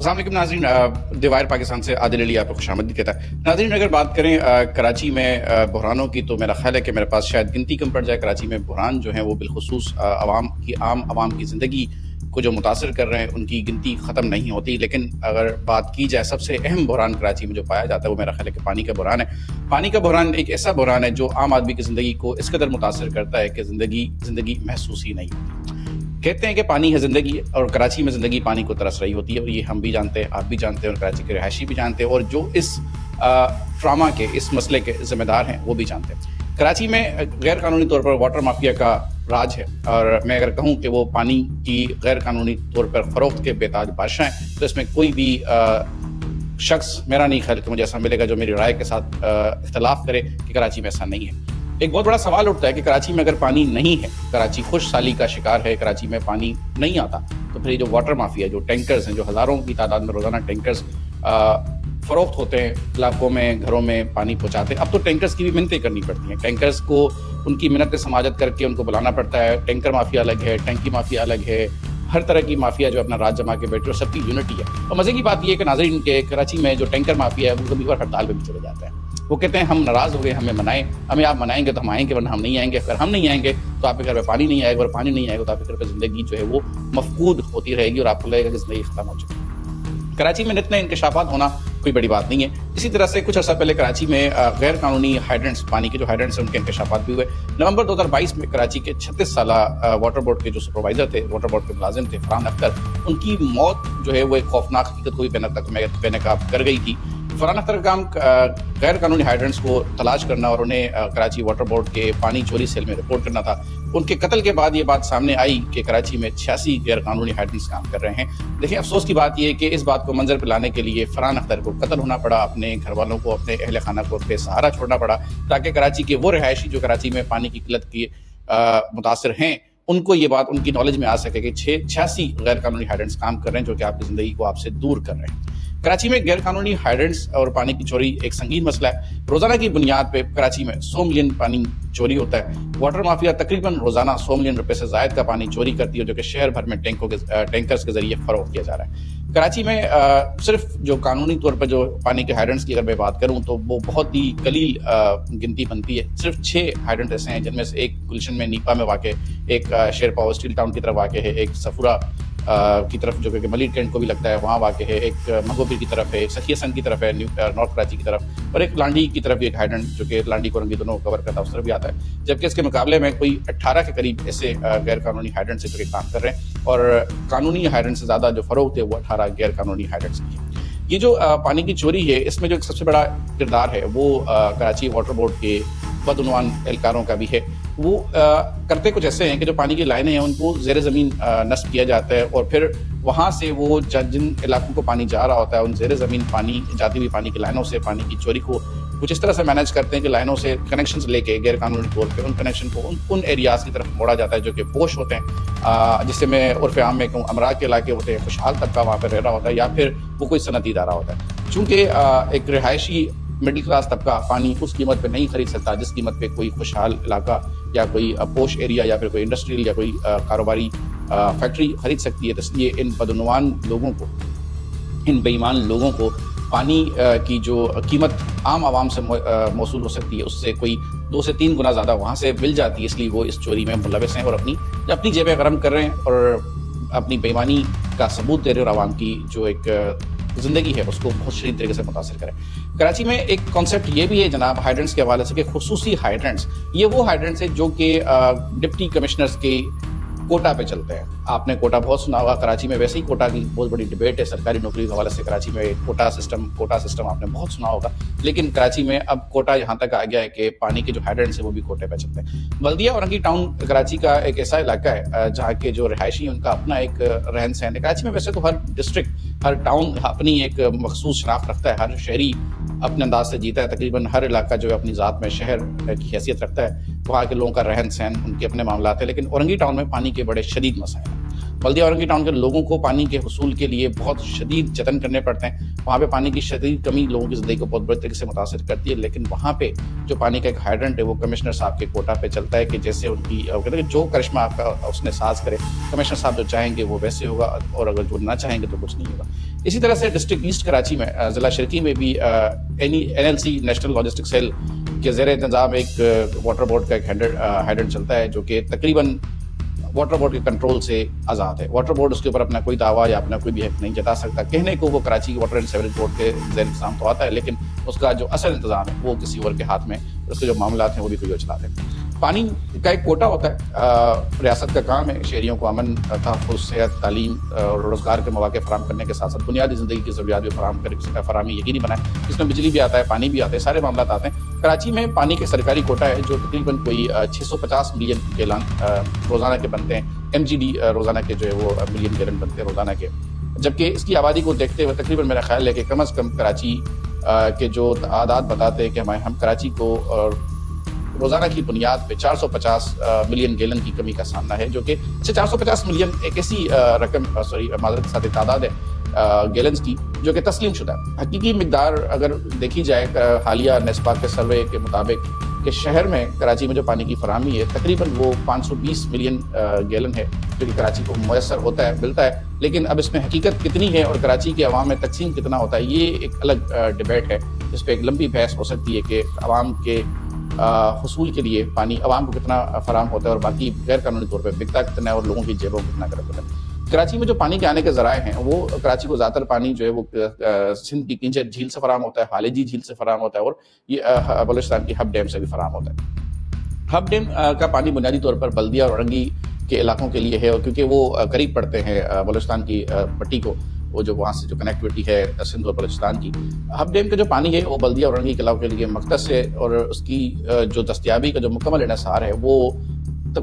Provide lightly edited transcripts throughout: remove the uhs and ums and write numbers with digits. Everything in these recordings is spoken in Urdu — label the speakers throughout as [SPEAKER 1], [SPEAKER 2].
[SPEAKER 1] السلام علیکم ناظرین، دیوائر پاکستان سے عادل علی آپ کو خوش آمدید کہتا ہے۔ ناظرین اگر بات کریں کراچی میں بحرانوں کی، تو میرا خیال ہے کہ میرے پاس شاید گنتی کم پڑ جائے۔ کراچی میں بحران جو ہیں وہ بالخصوص عام عوام کی زندگی کو جو متاثر کر رہے ہیں ان کی گنتی ختم نہیں ہوتی، لیکن اگر بات کی جائے سب سے اہم بحران کراچی میں جو پایا جاتا ہے وہ میرا خیال ہے کہ پانی کا بحران ہے۔ پانی کا بحران ایک ایسا بحران ہے جو عام آدمی کی زندگی کو اس قدر متاثر کرتا ہے کہ زندگی محسوس ہی نہیں ہوتی۔ کہتے ہیں کہ پانی ہے زندگی، اور کراچی میں زندگی پانی کو ترس رہی ہوتی ہے، اور یہ ہم بھی جانتے ہیں، آپ بھی جانتے ہیں، اور کراچی کے رہائشی بھی جانتے ہیں، اور جو اس ٹراما کے، اس مسئلے کے ذمہ دار ہیں وہ بھی جانتے ہیں۔ کراچی میں غیر قانونی طور پر واٹر مافیا کا راج ہے، اور میں اگر کہوں کہ وہ پانی کی غیر قانونی طور پر فروخت کے بے تاج بادشاہ ہیں، تو اس میں کوئی بھی شخص میرا نہیں خیال کہ مجھے ایسا ملے گا جو میری رائے کے ساتھ اختلاف کرے کہ کراچی میں ایسا نہیں ہے۔ ایک بہت بڑا سوال اٹھتا ہے کہ کراچی میں اگر پانی نہیں ہے، کراچی خوش سالی کا شکار ہے، کراچی میں پانی نہیں آتا، تو پھر یہ جو واٹر مافیا، جو ٹینکرز ہیں، جو ہزاروں کی تعداد میں روزانہ ٹینکرز فروخت ہوتے ہیں علاقوں میں، گھروں میں پانی پہنچاتے ہیں۔ اب تو ٹینکرز کی بھی منتیں کرنی پڑتی ہیں، ٹینکرز کو ان کی منتیں سماجت کر کے ان کو بلانا پڑتا ہے۔ ٹینکر مافیا الگ ہے، ٹینکی مافیا الگ ہے، ہر طرح کی مافیا جو اپنا راج جما کے بیٹھے، اور سب کی یونٹی ہے۔ اور مزے کی بات یہ ہے کہ ناظرین کے کراچی میں جو ٹینکر مافیا ہے وہ کبھی بار ہڑتال پہ بھی چلے جاتا ہے۔ وہ کہتے ہیں ہم ناراض ہو گئے، ہمیں منائیں، ہمیں آپ منائیں گے تو ہم آئیں گے، ورنہ ہم نہیں آئیں گے۔ اگر ہم نہیں آئیں گے تو آپ کے گھر میں پانی نہیں آئے گا، اور پانی نہیں آئے گا تو آپ کے گھر پہ زندگی جو ہے وہ مفقود ہوتی رہے گی، اور آپ کو لگے گا کہ زندگی ختم ہو چکی ہے۔ کراچی میں نت نئے انکشافات ہونا کوئی بڑی بات نہیں ہے۔ اسی طرح سے کچھ عرصہ پہلے کراچی میں غیر قانونی ہائیڈرنٹس، پانی کے جو ہائیڈرنٹس ہیں ان کے انکشافات بھی ہوئے۔ نومبر 2022 میں کراچی کے 36 سالہ واٹر بورڈ کے جو سپروائزر تھے، واٹر بورڈ کے ملازم تھے، فرحان اختر، ان کی موت جو ہے وہ ایک خوفناک حقیقت کو بھی بے نقاب کر گئی تھی۔ فرحان اختر کا کام غیر قانونی ہائیڈرنٹس کو تلاش کرنا اور انہیں کراچی واٹر بورڈ کے پانی چوری سیل میں رپورٹ کرنا تھا۔ ان کے قتل کے بعد یہ بات سامنے آئی کہ کراچی میں 86 غیر قانونی ہائیڈرنٹس کام کر رہے ہیں۔ دیکھیں افسوس کی بات یہ ہے کہ اس بات کو منظر پہ لانے کے لیے فرحان اختر کو قتل ہونا پڑا، اپنے گھر والوں کو، اپنے اہل خانہ کو بے سہارا چھوڑنا پڑا، تاکہ کراچی کے وہ رہائشی جو کراچی میں پانی کی قلت کی متاثر ہیں ان کو یہ بات ان کی نالج میں آ سکے کہ 86 غیر قانونی ہائیڈرنٹس کام کر رہے ہیں جو کہ آپ کی زندگی کو آپ سے دور کر رہے ہیں۔ کراچی میں غیر قانونی ہائیڈرنٹس اور پانی کی چوری ایک سنگین مسئلہ ہے۔ روزانہ کی بنیاد پہ کراچی میں 100 ملین پانی چوری ہوتا ہے۔ واٹر مافیا تقریباً روزانہ 100 ملین روپے سے زائد کا پانی چوری کرتی ہے، جو کہ شہر بھر میں ٹینکرز کے ذریعے فروخت کیا جا رہا ہے۔ کراچی میں صرف جو قانونی طور پر جو پانی کے ہائیڈرنٹس کی اگر میں بات کروں تو وہ بہت ہی قلیل گنتی بنتی ہے۔ صرف 6 ہائیڈرنٹ ایسے ہیں جن میں سے ایک گلشن میں نیپا میں واقع، ایک شیر پاور اسٹیل ٹاؤن کی طرف واقع ہے، ایک سفورہ کی طرف جو کہ ملی ٹینٹ کو بھی لگتا ہے وہاں واقع ہے، ایک مہگوپیر کی طرف ہے، ایک سکھیا سنگ کی طرف ہے نارتھ کراچی کی طرف، اور ایک لانڈی کی طرف بھی ایک ہائیڈرنٹ جو کہ لانڈی کو رنگی دونوں کور کرتا ہے اس طرف بھی آتا ہے۔ جبکہ اس کے مقابلے میں کوئی 18 کے قریب ایسے غیر قانونی ہائیڈرنٹ سے جو کہ کام کر رہے ہیں، اور قانونی ہائیڈرنٹ سے زیادہ جو فروخت ہے وہ 18 غیر قانونی ہائیڈرنٹس کی ہے۔ یہ جو پانی کی چوری ہے اس میں جو سب سے بڑا کردار ہے وہ کراچی واٹر بورڈ کے بدعنوان اہلکاروں کا بھی ہے۔ وہ کرتے کچھ ایسے ہیں کہ جو پانی کی لائنیں ہیں ان کو زیر زمین نصب کیا جاتا ہے، اور پھر وہاں سے وہ جن علاقوں کو پانی جا رہا ہوتا ہے ان زیر زمین پانی جاتی ہوئی پانی کی لائنوں سے پانی کی چوری کو کچھ اس طرح سے مینیج کرتے ہیں کہ لائنوں سے کنیکشنز لے کے غیر قانونی طور پہ ان کنیکشن کو ان ایریاز کی طرف موڑا جاتا ہے جو کہ پوش ہوتے ہیں، جس سے میں عرف عام میں کہوں امراء کے علاقے ہوتے ہیں، خوشحال طبقہ وہاں پہ رہ رہا ہوتا ہے، یا پھر وہ کوئی صنعتی ادارہ ہوتا ہے۔ چونکہ ایک رہائشی مڈل کلاس طبقہ پانی اس قیمت پہ نہیں خرید سکتا جس قیمت پہ کوئی خوشحال علاقہ یا کوئی پوش ایریا یا پھر کوئی انڈسٹریل یا کوئی کاروباری فیکٹری خرید سکتی ہے، تو اس لیے ان بدعنوان لوگوں کو، ان بے ایمان لوگوں کو پانی کی جو قیمت عام عوام سے موصول ہو سکتی ہے اس سے کوئی 2 سے 3 گنا زیادہ وہاں سے مل جاتی ہے، اس لیے وہ اس چوری میں ملوث ہیں اور اپنی جیبیں گرم کر رہے ہیں اور اپنی بے ایمانی کا ثبوت دے رہے ہیں، اور عوام کی جو ایک زندگی ہے اس کو بہت شدید طریقے سے متاثر کرے۔ کراچی میں ایک کانسیپٹ یہ بھی ہے جناب ہائیڈرنٹس کے حوالے سے کہ خصوصی ہائیڈرنٹس، یہ وہ ہائیڈرنٹس ہیں جو کہ ڈپٹی کمشنرز کے کوٹا پہ چلتے ہیں۔ آپ نے کوٹا بہت سنا ہوگا، کراچی میں ویسے ہی کوٹا کی بہت بڑی ڈبیٹ ہے سرکاری نوکری کے حوالے سے۔ کراچی میں کوٹا سسٹم آپ نے بہت سنا ہوگا، لیکن کراچی میں اب کوٹا یہاں تک آ گیا ہے کہ پانی کے جو ہائیڈرنٹس ہیں وہ بھی کوٹے پہ چلتے ہیں۔ بلدیہ اورنگی ٹاؤن کراچی کا ایک ایسا علاقہ ہے جہاں کے جو رہائشی ان کا اپنا ایک رہن سہن ہے۔ کراچی میں ویسے تو ہر ڈسٹرکٹ، ہر ٹاؤن اپنی ایک مخصوص شناخت رکھتا ہے، ہر شہری اپنے انداز سے جیتا ہے، تقریباً ہر علاقہ جو ہے اپنی ذات میں شہر کی حیثیت رکھتا ہے، وہاں کے لوگوں کا رہن سہن، ان کے اپنے معاملات ہیں۔ لیکن اورنگی ٹاؤن میں پانی کے بڑے شدید مسائل ہیں۔ بلدیہ اورنگی ٹاؤن کے لوگوں کو پانی کے حصول کے لیے بہت شدید جتن کرنے پڑتے ہیں. وہاں پہ پانی کی شدید کمی لوگوں کی زندگی کو بہت بڑے طریقے سے متاثر کرتی ہے, لیکن وہاں پہ جو پانی کا ایک ہائیڈرنٹ ہے وہ کمشنر صاحب کے کوٹا پہ چلتا ہے کہ جیسے ان کی کہتے ہیں کہ جو کرشمہ آپ کا اس نے ساز کرے, کمشنر صاحب جو چاہیں گے وہ ویسے ہوگا, اور اگر جو نہ چاہیں گے تو کچھ نہیں ہوگا. اسی طرح سے ڈسٹرکٹ ایسٹ کراچی میں ضلع شرقی میں بھی NLC نیشنل لاجسٹک سیل کے زیر انتظام ایک واٹر بورڈ کا ایک ہائیڈرنٹ چلتا ہے جو کہ تقریباً واٹر بورڈ کے کنٹرول سے آزاد ہے. واٹر بورڈ اس کے اوپر اپنا کوئی دعویٰ یا اپنا کوئی بھی حق نہیں جتا سکتا. کہنے کو وہ کراچی کی واٹر اینڈ سیوریج بورڈ کے زیر انتظام تو آتا ہے, لیکن اس کا جو اصل انتظام ہے وہ کسی اور کے ہاتھ میں, اس کے جو معاملات ہیں وہ بھی کوئی اور چلاتے ہیں. پانی کا ایک کوٹا ہوتا ہے. ریاست کا کام ہے شہریوں کو امن, تحفظ, صحت, تعلیم اور روزگار کے مواقع فراہم کرنے کے ساتھ ساتھ بنیادی زندگی کی ضروریات بھی فراہمی یقینی بنائے, جس میں بجلی بھی آتا ہے, پانی بھی آتا ہے, سارے معاملات آتے ہیں. کراچی میں پانی کے سرکاری کوٹا ہے جو تقریباً کوئی 650 ملین گیلن روزانہ کے بنتے ہیں. MGD روزانہ کے جو ہے وہ ملین گیلن بنتے ہیں روزانہ کے, جبکہ اس کی آبادی کو دیکھتے ہوئے تقریباً میرا خیال ہے کہ کم از کم کراچی کے جو تعداد بتاتے ہیں کہ ہم کراچی کو روزانہ کی بنیاد پہ 450 ملین گیلن کی کمی کا سامنا ہے, جو کہ 450 ملین ایک ایسی رقم معذرت کے ساتھ تعداد ہے گیلنز کی جو کہ تسلیم شدہ ہے. حقیقی مقدار اگر دیکھی جائے حالیہ نیسپاک کے سروے کے مطابق کہ شہر میں کراچی میں جو پانی کی فراہمی ہے تقریباً وہ 520 ملین گیلن ہے جو کہ کراچی کو میسر ہوتا ہے, ملتا ہے. لیکن اب اس میں حقیقت کتنی ہے اور کراچی کے عوام میں تقسیم کتنا ہوتا ہے, یہ ایک الگ ڈیبیٹ ہے جس پہ ایک لمبی بحث ہو سکتی ہے کہ عوام کے حصول کے لیے پانی عوام کو کتنا فراہم ہوتا ہے اور باقی غیر قانونی طور پہ بکتا کتنا ہے اور لوگوں کی جیبوں کو کتنا غرق ہوتا ہے. کراچی میں جو پانی کے آنے کے ذرائع ہیں وہ کراچی کو زیادہ تر پانی جو ہے وہ سندھ کی کنجر جھیل سے فراہم ہوتا ہے, حالجی جھیل سے فراہم ہوتا ہے, اور یہ بلوچستان کی ہب ڈیم سے بھی فراہم ہوتا ہے. ہب ڈیم کا پانی بنیادی طور پر بلدیہ اور اورنگی کے علاقوں کے لیے ہے, اور کیونکہ وہ قریب پڑتے ہیں بلوچستان کی پٹی کو, وہ جو وہاں سے جو کنیکٹیوٹی ہے سندھ اور بلوچستان کی. ہب ڈیم کا جو پانی ہے وہ بلدیہ اور اورنگی کے علاقوں کے لیے مختص ہے, اور اس کی جو دستیابی کا جو مکمل انحصار ہے وہ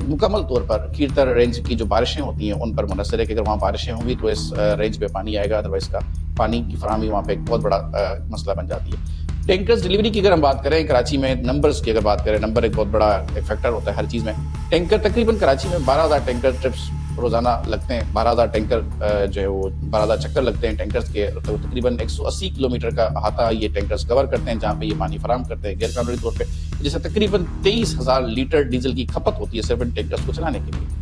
[SPEAKER 1] مکمل طور پر کھیرتر رینج کی جو بارشیں ہوتی ہیں ان پر منحصر ہے کہ اگر وہاں بارشیں ہوں گی تو اس رینج پہ پانی آئے گا, ادروائز کا پانی کی فراہمی وہاں پہ ایک بہت بڑا مسئلہ بن جاتی ہے. ٹینکرز ڈلیوری کی اگر ہم بات کریں کراچی میں, نمبرز کی اگر بات کریں, نمبر ایک بہت بڑا ایک فیکٹر ہوتا ہے ہر چیز میں. ٹینکر تقریباً کراچی میں 12,000 ٹینکر ٹرپس روزانہ لگتے ہیں, 12,000 ٹینکر جو ہے وہ 12,000 چکر لگتے ہیں ٹینکرز کے. تو تقریباً 180 کلومیٹر کا احاطہ یہ ٹینکرز کور کرتے ہیں جہاں پہ یہ پانی فراہم کرتے ہیں غیر قانونی طور پہ, جس سے تقریباً 23,000 لیٹر ڈیزل کی کھپت ہوتی ہے صرف ان ٹینکرز کو چلانے کے لیے.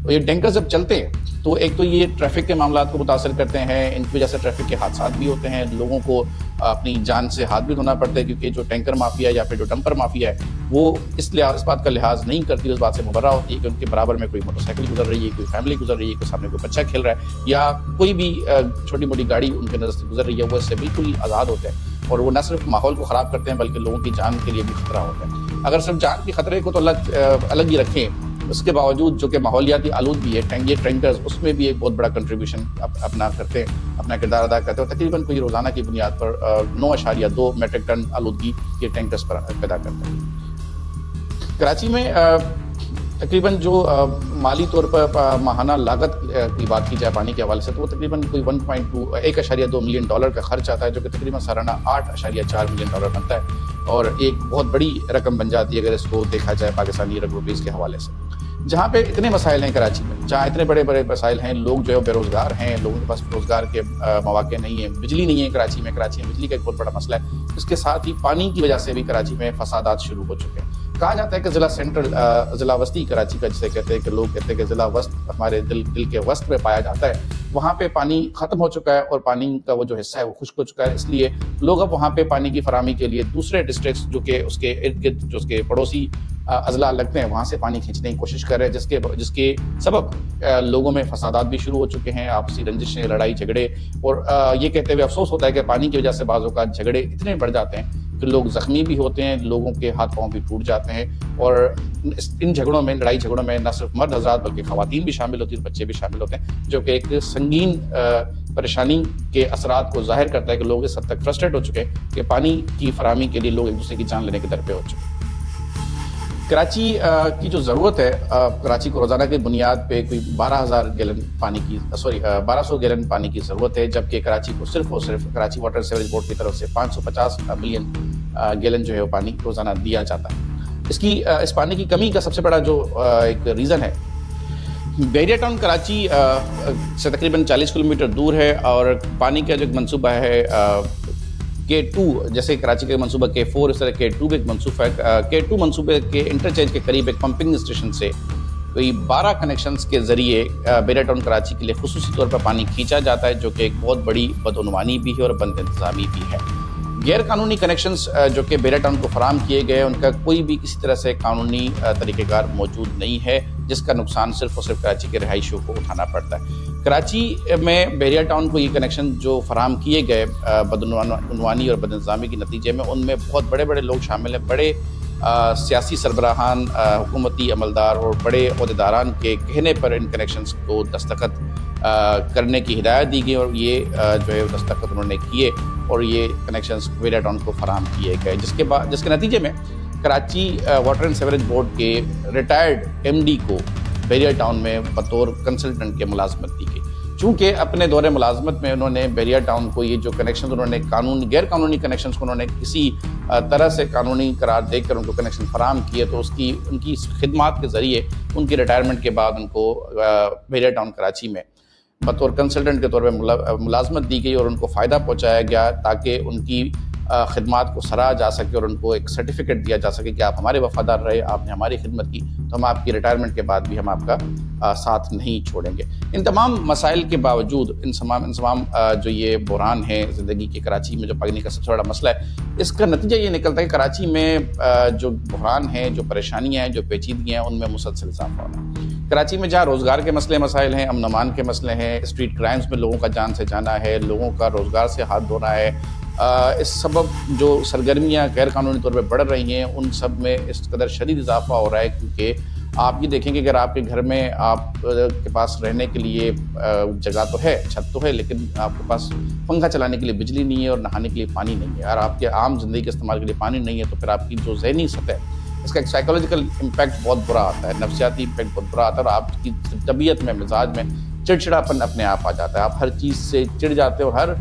[SPEAKER 1] یہ ٹینکرز جب چلتے ہیں تو ایک تو یہ ٹریفک کے معاملات کو متاثر کرتے ہیں, ان کی وجہ سے ٹریفک کے حادثات بھی ہوتے ہیں, لوگوں کو اپنی جان سے ہاتھ بھی دھونا پڑتا ہے کیونکہ جو ٹینکر مافیا یا پھر جو ڈمپر مافیا ہے وہ اس بات کا لحاظ نہیں کرتی, اس بات سے مبرہ ہوتی ہے کہ ان کے برابر میں کوئی موٹر سائیکل گزر رہی ہے, کوئی فیملی گزر رہی ہے, کوئی سامنے کوئی بچہ کھیل رہا ہے, یا کوئی بھی چھوٹی موٹی گاڑی ان کے نظر سے گزر رہی ہے, وہ اس سے بالکل آزاد ہوتے ہیں. اور وہ نہ صرف ماحول کو خراب کرتے ہیں بلکہ لوگوں کی جان کے لیے بھی خطرہ ہوتا ہے. اگر صرف جان کے خطرے کو تو الگ ہی رکھیں, اس کے باوجود جو کہ ماحولیاتی آلودگی ہے یہ ٹینکرز اس میں بھی ایک بہت بڑا کنٹریبیوشن اپنا کرتے ہیں, اپنا کردار ادا کرتے ہیں. اور تقریباً کوئی روزانہ کی بنیاد پر 9.2 میٹرک ٹن آلودگی یہ ٹینکرز پر پیدا کرتے ہیں. کراچی میں تقریباً جو مالی طور پر ماہانہ لاگت کی بات کی جائے پانی کے حوالے سے تو وہ تقریباً کوئی 1.2 ملین ڈالر کا خرچ آتا ہے, جو کہ تقریباً سالانہ 8.4 ملین ڈالر بنتا ہے, اور ایک بہت بڑی رقم بن جاتی ہے اگر اس کو دیکھا جائے پاکستانی روپیز کے حوالے سے. جہاں پہ اتنے مسائل ہیں کراچی میں, جہاں اتنے بڑے بڑے مسائل ہیں, لوگ جو ہے بے روزگار ہیں, لوگوں کے پاس روزگار کے مواقع نہیں ہیں, بجلی نہیں ہے کراچی میں بجلی کا ایک بہت بڑا مسئلہ ہے. اس کے ساتھ ہی پانی کی وجہ سے بھی کراچی میں فسادات شروع ہو چکے ہیں. کہا جاتا ہے کہ ضلع وسطی کراچی کا جسے کہتے ہیں کہ لوگ کہتے ہیں کہ ضلع وسط ہمارے دل کے وسط میں پایا جاتا ہے, وہاں پہ پانی ختم ہو چکا ہے اور پانی کا وہ جو حصہ ہے وہ خشک ہو چکا ہے. اس لیے لوگ اب وہاں پہ پانی کی فراہمی کے لیے دوسرے ڈسٹرکٹس جو کہ اس کے ارد گرد جو اس کے پڑوسی اضلاع لگتے ہیں وہاں سے پانی کھینچنے کی کوشش کر رہے ہیں, جس کے سبب لوگوں میں فسادات بھی شروع ہو چکے ہیں, آپسی رنجشیں, لڑائی جھگڑے, اور یہ کہتے ہوئے افسوس ہوتا ہے کہ پانی کی وجہ سے بعض اوقات جھگڑے اتنے بڑھ جاتے ہیں کہ لوگ زخمی بھی ہوتے ہیں, لوگوں کے ہاتھ پاؤں بھی ٹوٹ جاتے ہیں. اور ان جھگڑوں میں, لڑائی جھگڑوں میں نہ صرف مرد حضرات بلکہ خواتین بھی شامل ہوتی ہیں, بچے بھی شامل ہوتے ہیں, جو کہ ایک سنگین پریشانی کے اثرات کو ظاہر کرتا ہے کہ لوگ اس حد تک فرسٹریٹ ہو چکے ہیں کہ پانی کی فراہمی کے لیے لوگ ایک دوسرے کی جان لینے کے در پہ ہو چکے ہیں. کراچی کی جو ضرورت ہے, کراچی کو روزانہ کی بنیاد پہ کوئی 1200 گیلن پانی کی ضرورت ہے, جبکہ کراچی کو صرف اور صرف کراچی واٹر سیوریج بورڈ کی طرف سے 550 ملین گیلن جو ہے وہ پانی روزانہ دیا جاتا ہے. اس پانی کی کمی کا سب سے بڑا جو ایک ریزن ہے بحریہ ٹاؤن کراچی سے تقریباً 40 کلومیٹر دور ہے، اور پانی کا جو منصوبہ ہے K2، جیسے کراچی کا منصوبہ K4، اس طرح K2 بھی ایک منصوبہ ہے۔ K2 منصوبے کے انٹرچینج کے قریب ایک پمپنگ اسٹیشن سے کوئی 12 کنیکشنز کے ذریعے بحریہ ٹاؤن کراچی کے لیے خصوصی طور پر پانی کھینچا جاتا ہے، جو کہ ایک بہت بڑی بدعنوانی بھی ہے اور بد انتظامی بھی ہے۔ غیر قانونی کنیکشنز جو کہ بحریہ ٹاؤن کو فراہم کیے گئے، ان کا کوئی بھی کسی طرح سے قانونی طریقہ کار موجود نہیں ہے، جس کا نقصان صرف اور صرف کراچی کے رہائشیوں کو اٹھانا پڑتا ہے۔ کراچی میں بحریہ ٹاؤن کو یہ کنیکشن جو فراہم کیے گئے بدعنوانی اور بد انتظامی کے نتیجے میں، ان میں بہت بڑے بڑے لوگ شامل ہیں، بڑے سیاسی سربراہان، حکومتی عملدار اور بڑے عہدیداران کے کہنے پر ان کنیکشنز کو دستخط کرنے کی ہدایت دی گئی، اور یہ جو ہے دستخط انہوں نے کیے اور یہ کنیکشنز بحریہ ٹاؤن کو فراہم کیے گئے، جس کے نتیجے میں Karachi water and sewerage board کے ریٹائرڈ MD کو بحریہ ٹاؤن میں بطور کنسلٹنٹ کے ملازمت دی گئی۔ چونکہ اپنے دور ملازمت میں انہوں نے بحریہ ٹاؤن کو یہ جو کنیکشن انہوں نے غیر قانونی کنیکشنز کو انہوں نے کسی طرح سے قانونی قرار دے کر ان کو کنیکشن فراہم کیے، تو ان کی خدمات کے ذریعے ان کی ریٹائرمنٹ کے بعد ان کو بحریہ ٹاؤن کراچی میں بطور کنسلٹنٹ کے طور پہ ملازمت دی گئی، اور ان کو فائدہ پہنچایا گیا تاکہ ان کی خدمات کو سراہا جا سکے اور ان کو ایک سرٹیفکیٹ دیا جا سکے کہ آپ ہمارے وفادار رہے، آپ نے ہماری خدمت کی، تو ہم آپ کی ریٹائرمنٹ کے بعد بھی ہم آپ کا ساتھ نہیں چھوڑیں گے۔ ان تمام مسائل کے باوجود ان تمام جو یہ بحران ہے زندگی کے کراچی میں، جو پانی کا سب سے بڑا مسئلہ ہے، اس کا نتیجہ یہ نکلتا ہے کہ کراچی میں جو بحران ہیں، جو پریشانیاں ہیں، جو پیچیدگیاں ہیں، ان میں مسلسل اضافہ ہو رہا ہے۔ کراچی میں جہاں روزگار کے مسائل ہیں، امن و امان کے مسئلے ہیں، اسٹریٹ کرائمز میں لوگوں کا جان سے جانا ہے، لوگوں کا روزگار سے ہاتھ دھونا ہے، اس سبب جو سرگرمیاں غیر قانونی طور پہ بڑھ رہی ہیں، ان سب میں اس قدر شدید اضافہ ہو رہا ہے، کیونکہ آپ یہ دیکھیں کہ اگر آپ کے گھر میں آپ کے پاس رہنے کے لیے جگہ تو ہے، چھت تو ہے، لیکن آپ کے پاس پنکھا چلانے کے لیے بجلی نہیں ہے اور نہانے کے لیے پانی نہیں ہے، اور آپ کے عام زندگی کے استعمال کے لیے پانی نہیں ہے، تو پھر آپ کی جو ذہنی سطح ہے، اس کا ایک سائیکولوجیکل امپیکٹ بہت برا آتا ہے، نفسیاتی امپیکٹ بہت برا آتا ہے، اور آپ کی طبیعت میں، مزاج میں چڑچڑاپن اپنے آپ آ جاتا ہے، آپ ہر چیز سے چڑ جاتے ہیں، اور ہر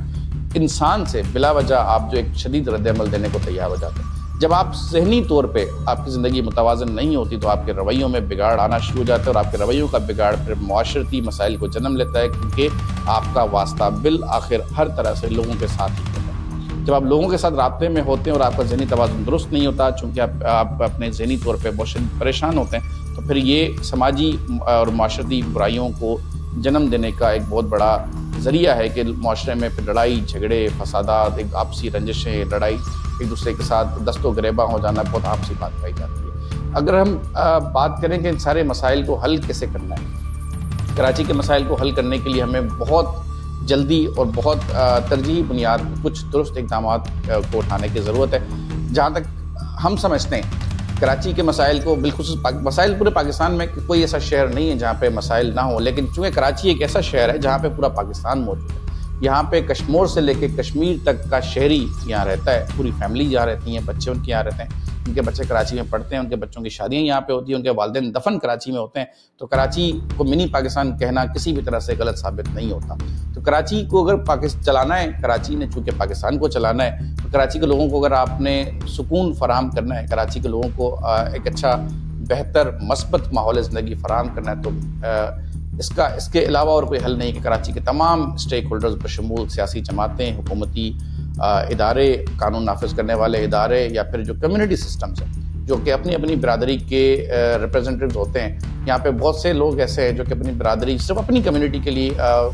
[SPEAKER 1] انسان سے بلا وجہ آپ جو ایک شدید رد عمل دینے کو تیار ہو جاتے ہیں۔ جب آپ ذہنی طور پہ آپ کی زندگی متوازن نہیں ہوتی، تو آپ کے رویوں میں بگاڑ آنا شروع ہو جاتا ہے، اور آپ کے رویوں کا بگاڑ پھر معاشرتی مسائل کو جنم لیتا ہے، کیونکہ آپ کا واسطہ بالآخر ہر طرح سے لوگوں کے ساتھ ہی ہوتا ہے۔ جب آپ لوگوں کے ساتھ رابطے میں ہوتے ہیں اور آپ کا ذہنی توازن درست نہیں ہوتا، چونکہ آپ اپنے ذہنی طور پہ بہت شدید پریشان ہوتے ہیں، تو پھر یہ سماجی اور معاشرتی برائیوں کو جنم دینے کا ایک بہت بڑا ذریعہ ہے کہ معاشرے میں پھر لڑائی جھگڑے، فسادات، ایک آپسی رنجشیں، لڑائی، ایک دوسرے کے ساتھ دست و گریباں ہو جانا بہت عام سی بات پائی جاتی ہے۔ اگر ہم بات کریں کہ ان سارے مسائل کو حل کیسے کرنا ہے، کراچی کے مسائل کو حل کرنے کے لیے ہمیں بہت جلدی اور بہت ترجیحی بنیاد کچھ درست اقدامات کو اٹھانے کی ضرورت ہے۔ جہاں تک ہم سمجھتے ہیں کراچی کے مسائل کو، بالخصوص مسائل پورے پاکستان میں کوئی ایسا شہر نہیں ہے جہاں پہ مسائل نہ ہوں، لیکن چونکہ کراچی ایک ایسا شہر ہے جہاں پہ پورا پاکستان موجود ہے، یہاں پہ کشمور سے لے کے کشمیر تک کا شہری یہاں رہتا ہے، پوری فیملی یہاں رہتی ہیں، بچے ان کے یہاں رہتے ہیں، ان کے بچے کراچی میں پڑھتے ہیں، ان کے بچوں کی شادیاں یہاں پہ ہوتی ہیں، ان کے والدین دفن کراچی میں ہوتے ہیں، تو کراچی کو منی پاکستان کہنا کسی بھی طرح سے غلط ثابت نہیں ہوتا۔ تو کراچی کو اگر چلانا ہے، کراچی نے چونکہ پاکستان کو چلانا ہے، تو کراچی کے لوگوں کو اگر آپ نے سکون فراہم کرنا ہے، کراچی کے لوگوں کو ایک اچھا بہتر مثبت ماحول زندگی فراہم کرنا ہے، تو اس کے علاوہ اور کوئی حل نہیں کہ کراچی کے تمام اسٹیک ہولڈرز بشمول سیاسی جماعتیں، حکومتی ادارے، قانون نافذ کرنے والے ادارے، یا پھر جو کمیونٹی سسٹمز ہیں جو کہ اپنی اپنی برادری کے ریپرزنٹیوز ہوتے ہیں، یہاں پہ بہت سے لوگ ایسے ہیں جو کہ اپنی برادری، صرف اپنی کمیونٹی کے لیے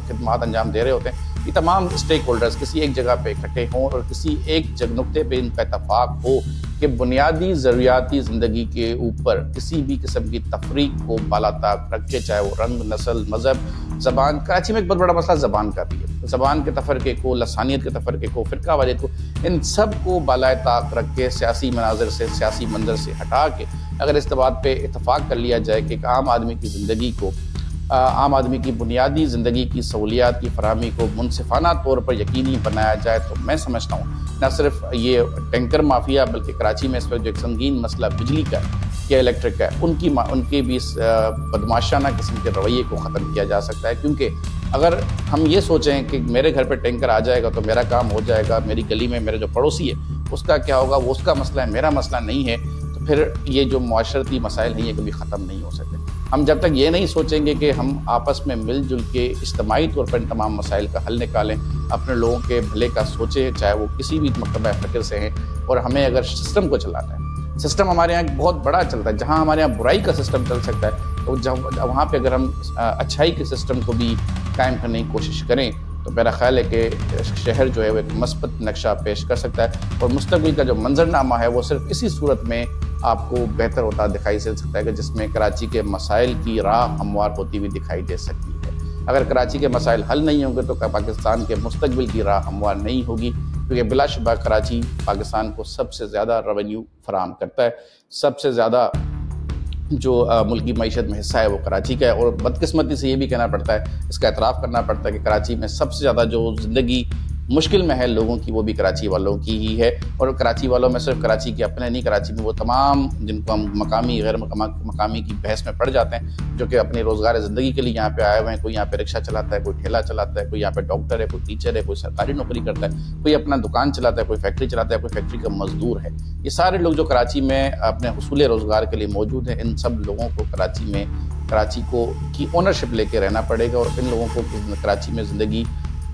[SPEAKER 1] خدمات انجام دے رہے ہوتے ہیں، یہ تمام اسٹیک ہولڈرز کسی ایک جگہ پہ اکٹھے ہوں اور کسی ایک نقطے پہ ان کا اتفاق ہو کہ بنیادی ضروریاتی زندگی کے اوپر کسی بھی قسم کی تفریق کو بالا طاق رکھے، چاہے وہ رنگ، نسل، مذہب، زبان۔ کراچی میں ایک بہت بڑا مسئلہ زبان کا بھی ہے، زبان کے تفرقے کو، لسانیت کے تفرقے کو، فرقہ واریت کو، ان سب کو بالائے طاق رکھ کے سیاسی مناظر سے، سیاسی منظر سے ہٹا کے اگر اس بات پہ اتفاق کر لیا جائے کہ ایک عام آدمی کی زندگی کو، عام آدمی کی بنیادی زندگی کی سہولیات کی فراہمی کو منصفانہ طور پر یقینی بنایا جائے، تو میں سمجھتا ہوں نہ صرف یہ ٹینکر مافیا بلکہ کراچی میں اس وقت جو ایک سنگین مسئلہ بجلی کا یا الیکٹرک کا ہے، ان کے بھی اس بدماشانہ قسم کے رویے کو ختم کیا جا سکتا ہے، کیونکہ اگر ہم یہ سوچیں کہ میرے گھر پہ ٹینکر آ جائے گا تو میرا کام ہو جائے گا، میری گلی میں میرا جو پڑوسی ہے اس کا کیا ہوگا، وہ اس کا مسئلہ ہے، میرا مسئلہ نہیں ہے، تو پھر یہ جو معاشرتی مسائل ہیں یہ کبھی ختم نہیں ہو سکتے۔ ہم جب تک یہ نہیں سوچیں گے کہ ہم آپس میں مل جل کے اجتماعی طور پر ان تمام مسائل کا حل نکالیں، اپنے لوگوں کے بھلے کا سوچیں، چاہے وہ کسی بھی مکتبہ فکر سے ہیں، اور ہمیں اگر سسٹم کو چلانا ہے، سسٹم ہمارے یہاں بہت بڑا چلتا ہے، جہاں ہمارے یہاں برائی کا سسٹم چل سکتا ہے تو وہاں پہ اگر ہم اچھائی کے سسٹم کو بھی قائم کرنے کی کوشش کریں تو میرا خیال ہے کہ شہر جو ہے وہ ایک مثبت نقشہ پیش کر سکتا ہے، اور مستقبل کا جو منظرنامہ ہے وہ صرف اسی صورت میں آپ کو بہتر ہوتا دکھائی دے سکتا ہے کہ جس میں کراچی کے مسائل کی راہ ہموار ہوتی ہوئی دکھائی دے سکتی ہے۔ اگر کراچی کے مسائل حل نہیں ہوں گے تو پاکستان کے مستقبل کی راہ ہموار نہیں ہوگی، کیونکہ بلا شبہ کراچی پاکستان کو سب سے زیادہ ریونیو فراہم کرتا ہے، سب سے زیادہ جو ملکی معیشت میں حصہ ہے وہ کراچی کا ہے، اور بدقسمتی سے یہ بھی کہنا پڑتا ہے، اس کا اعتراف کرنا پڑتا ہے کہ کراچی میں سب سے زیادہ جو زندگی مشکل میں ہے لوگوں کی وہ بھی کراچی والوں کی ہی ہے، اور کراچی والوں میں صرف کراچی کے اپنے نہیں، کراچی میں وہ تمام جن کو ہم مقامی غیر مقامی کی بحث میں پڑ جاتے ہیں، جو کہ اپنی روزگار زندگی کے لیے یہاں پہ آئے ہوئے ہیں، کوئی یہاں پہ رکشہ چلاتا ہے، کوئی ٹھیلا چلاتا ہے، کوئی یہاں پہ ڈاکٹر ہے، کوئی ٹیچر ہے، کوئی سرکاری نوکری کرتا ہے، کوئی اپنا دکان چلاتا ہے، کوئی فیکٹری چلاتا ہے، کوئی فیکٹری کا مزدور ہے۔ یہ سارے لوگ جو کراچی میں اپنے حصول روزگار کے لیے موجود ہیں، ان سب لوگوں کو کراچی کی اونرشپ لے کے رہنا پڑے گا، اور ان لوگوں کو کراچی میں زندگی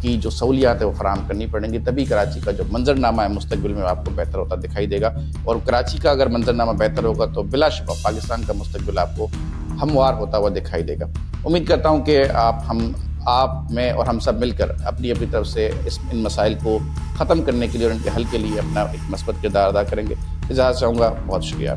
[SPEAKER 1] کی جو سہولیات ہے وہ فراہم کرنی پڑیں گی، تبھی کراچی کا جو منظرنامہ ہے مستقبل میں آپ کو بہتر ہوتا دکھائی دے گا، اور کراچی کا اگر منظرنامہ بہتر ہوگا تو بلا شبہ پاکستان کا مستقبل آپ کو ہموار ہوتا ہوا دکھائی دے گا۔ امید کرتا ہوں کہ آپ میں اور ہم سب مل کر اپنی طرف سے ان مسائل کو ختم کرنے کے لیے اور ان کے حل کے لیے اپنا ایک مثبت کردار ادا کریں گے۔ اجازت چاہوں گا، بہت شکریہ۔